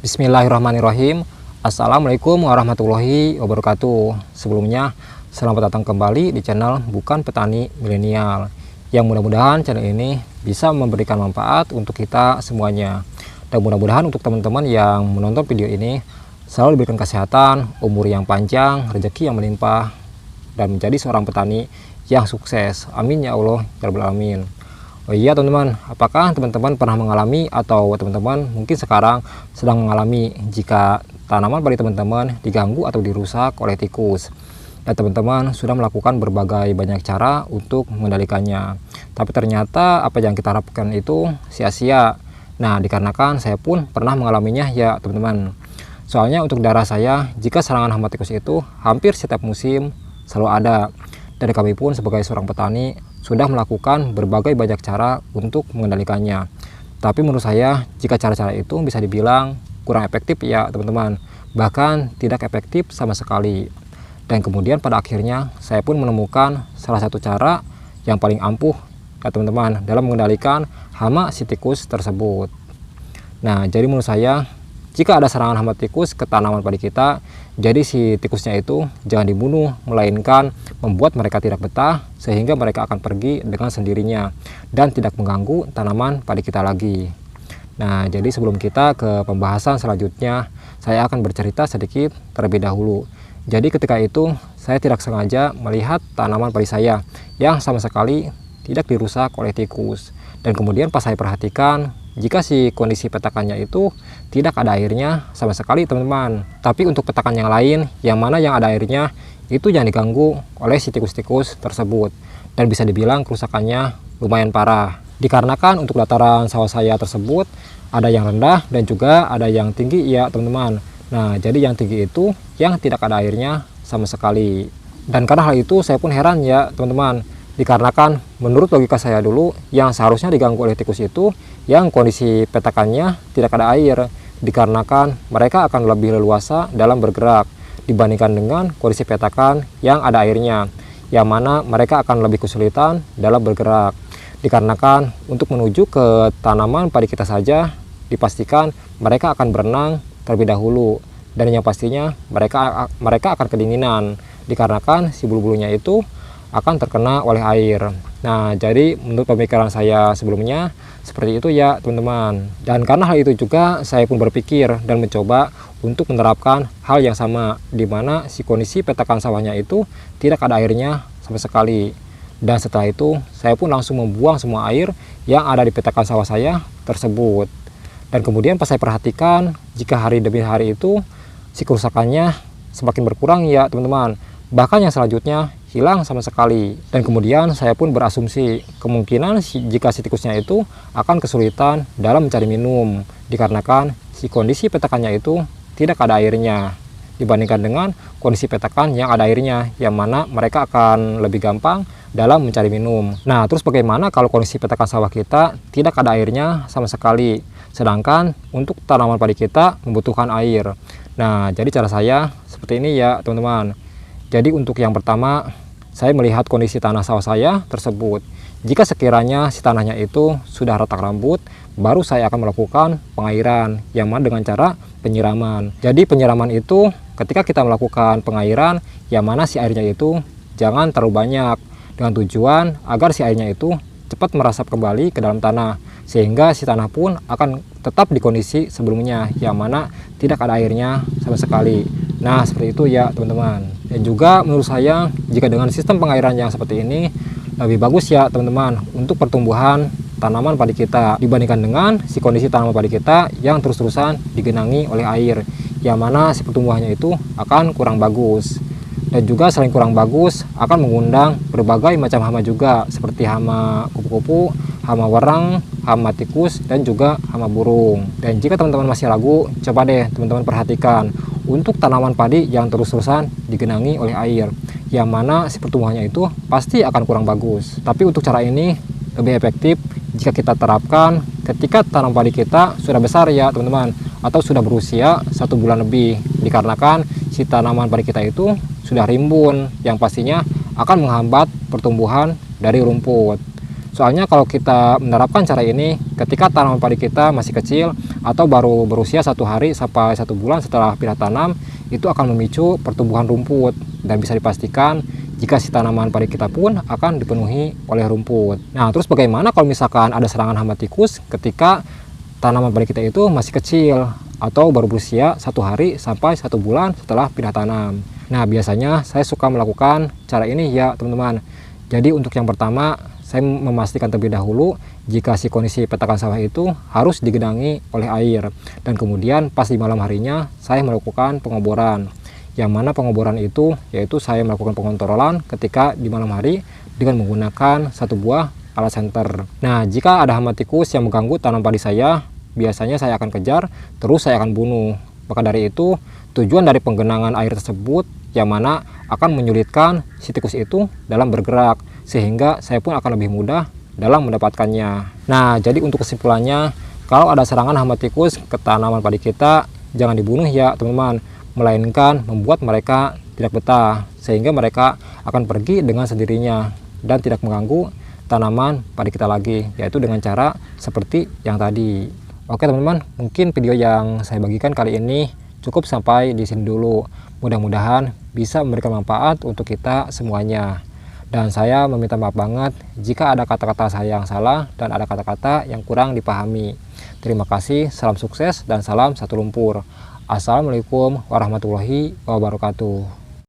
Bismillahirrahmanirrahim. Assalamualaikum warahmatullahi wabarakatuh. Sebelumnya, selamat datang kembali di channel Bukan Petani Milenial. Yang mudah-mudahan channel ini bisa memberikan manfaat untuk kita semuanya. Dan mudah-mudahan untuk teman-teman yang menonton video ini selalu diberikan kesehatan, umur yang panjang, rezeki yang melimpah, dan menjadi seorang petani yang sukses. Amin ya Allah ya Rabbal Alamin. Oh iya teman-teman, apakah teman-teman pernah mengalami atau teman-teman mungkin sekarang sedang mengalami jika tanaman padi teman-teman diganggu atau dirusak oleh tikus? Dan teman-teman sudah melakukan berbagai banyak cara untuk mengendalikannya. Tapi ternyata apa yang kita harapkan itu sia-sia. Nah, dikarenakan saya pun pernah mengalaminya ya teman-teman. Soalnya untuk daerah saya, jika serangan hama tikus itu hampir setiap musim selalu ada. Dan kami pun sebagai seorang petani sudah melakukan berbagai banyak cara untuk mengendalikannya. Tapi menurut saya, jika cara-cara itu bisa dibilang kurang efektif ya teman-teman. Bahkan tidak efektif sama sekali. Dan kemudian pada akhirnya saya pun menemukan salah satu cara yang paling ampuh ya teman-teman dalam mengendalikan hama si tikus tersebut. Nah, jadi menurut saya, jika ada serangan hama tikus ke tanaman padi kita, jadi si tikusnya itu jangan dibunuh, melainkan membuat mereka tidak betah sehingga mereka akan pergi dengan sendirinya dan tidak mengganggu tanaman padi kita lagi. Nah, jadi sebelum kita ke pembahasan selanjutnya, saya akan bercerita sedikit terlebih dahulu. Jadi ketika itu saya tidak sengaja melihat tanaman padi saya yang sama sekali tidak dirusak oleh tikus. Dan kemudian pas saya perhatikan, jika si kondisi petakannya itu tidak ada airnya sama sekali teman-teman. Tapi untuk petakan yang lain, yang mana yang ada airnya, itu yang diganggu oleh si tikus-tikus tersebut. Dan bisa dibilang kerusakannya lumayan parah. Dikarenakan untuk dataran sawah saya tersebut, ada yang rendah dan juga ada yang tinggi ya teman-teman. Nah, jadi yang tinggi itu yang tidak ada airnya sama sekali. Dan karena hal itu saya pun heran ya teman-teman. Dikarenakan menurut logika saya dulu, yang seharusnya diganggu oleh tikus itu yang kondisi petakannya tidak ada air, dikarenakan mereka akan lebih leluasa dalam bergerak dibandingkan dengan kondisi petakan yang ada airnya, yang mana mereka akan lebih kesulitan dalam bergerak. Dikarenakan untuk menuju ke tanaman padi kita saja dipastikan mereka akan berenang terlebih dahulu, dan yang pastinya mereka akan kedinginan dikarenakan si bulu-bulunya itu akan terkena oleh air. Nah, jadi menurut pemikiran saya sebelumnya seperti itu ya teman-teman. Dan karena hal itu juga saya pun berpikir dan mencoba untuk menerapkan hal yang sama, di mana si kondisi petakan sawahnya itu tidak ada airnya sama sekali. Dan setelah itu saya pun langsung membuang semua air yang ada di petakan sawah saya tersebut. Dan kemudian pas saya perhatikan, jika hari demi hari itu si kerusakannya semakin berkurang ya teman-teman. Bahkan yang selanjutnya hilang sama sekali. Dan kemudian saya pun berasumsi kemungkinan jika si tikusnya itu akan kesulitan dalam mencari minum, dikarenakan si kondisi petakannya itu tidak ada airnya dibandingkan dengan kondisi petakan yang ada airnya, yang mana mereka akan lebih gampang dalam mencari minum. Nah, terus bagaimana kalau kondisi petakan sawah kita tidak ada airnya sama sekali, sedangkan untuk tanaman padi kita membutuhkan air? Nah, jadi cara saya seperti ini ya teman-teman. Jadi untuk yang pertama, saya melihat kondisi tanah sawah saya tersebut. Jika sekiranya si tanahnya itu sudah retak rambut, baru saya akan melakukan pengairan, yang mana dengan cara penyiraman. Jadi penyiraman itu ketika kita melakukan pengairan, yang mana si airnya itu jangan terlalu banyak, dengan tujuan agar si airnya itu cepat meresap kembali ke dalam tanah, sehingga si tanah pun akan tetap di kondisi sebelumnya, yang mana tidak ada airnya sama sekali. Nah, seperti itu ya teman-teman. Dan juga menurut saya, jika dengan sistem pengairan yang seperti ini lebih bagus ya teman-teman untuk pertumbuhan tanaman padi kita, dibandingkan dengan si kondisi tanaman padi kita yang terus-terusan digenangi oleh air, yang mana si pertumbuhannya itu akan kurang bagus. Dan juga selain kurang bagus, akan mengundang berbagai macam hama juga, seperti hama kupu-kupu, hama wereng, hama tikus, dan juga hama burung. Dan jika teman-teman masih ragu, coba deh teman-teman perhatikan untuk tanaman padi yang terus-terusan digenangi oleh air, yang mana si pertumbuhannya itu pasti akan kurang bagus. Tapi untuk cara ini lebih efektif jika kita terapkan ketika tanam padi kita sudah besar ya teman-teman, atau sudah berusia 1 bulan lebih, dikarenakan si tanaman padi kita itu sudah rimbun, yang pastinya akan menghambat pertumbuhan dari rumput. Soalnya kalau kita menerapkan cara ini ketika tanaman padi kita masih kecil atau baru berusia 1 hari sampai 1 bulan setelah pindah tanam, itu akan memicu pertumbuhan rumput, dan bisa dipastikan jika si tanaman padi kita pun akan dipenuhi oleh rumput. Nah, terus bagaimana kalau misalkan ada serangan hama tikus ketika tanaman padi kita itu masih kecil atau baru berusia 1 hari sampai 1 bulan setelah pindah tanam? Nah, biasanya saya suka melakukan cara ini ya teman-teman. Jadi untuk yang pertama, saya memastikan terlebih dahulu jika si kondisi petakan sawah itu harus digenangi oleh air. Dan kemudian pas di malam harinya saya melakukan pengoboran. Yang mana pengoboran itu yaitu saya melakukan pengontrolan ketika di malam hari dengan menggunakan 1 buah alat senter. Nah, jika ada hama tikus yang mengganggu tanam padi saya, biasanya saya akan kejar, terus saya akan bunuh. Maka dari itu, tujuan dari penggenangan air tersebut yang mana akan menyulitkan si tikus itu dalam bergerak, sehingga saya pun akan lebih mudah dalam mendapatkannya. Nah, jadi untuk kesimpulannya, kalau ada serangan hama tikus ke tanaman padi kita, jangan dibunuh ya teman-teman, melainkan membuat mereka tidak betah, sehingga mereka akan pergi dengan sendirinya dan tidak mengganggu tanaman padi kita lagi, yaitu dengan cara seperti yang tadi. Oke teman-teman, mungkin video yang saya bagikan kali ini cukup sampai di sini dulu. Mudah-mudahan bisa memberikan manfaat untuk kita semuanya. Dan saya meminta maaf banget jika ada kata-kata saya yang salah dan ada kata-kata yang kurang dipahami. Terima kasih, salam sukses dan salam satu lumpur. Assalamualaikum warahmatullahi wabarakatuh.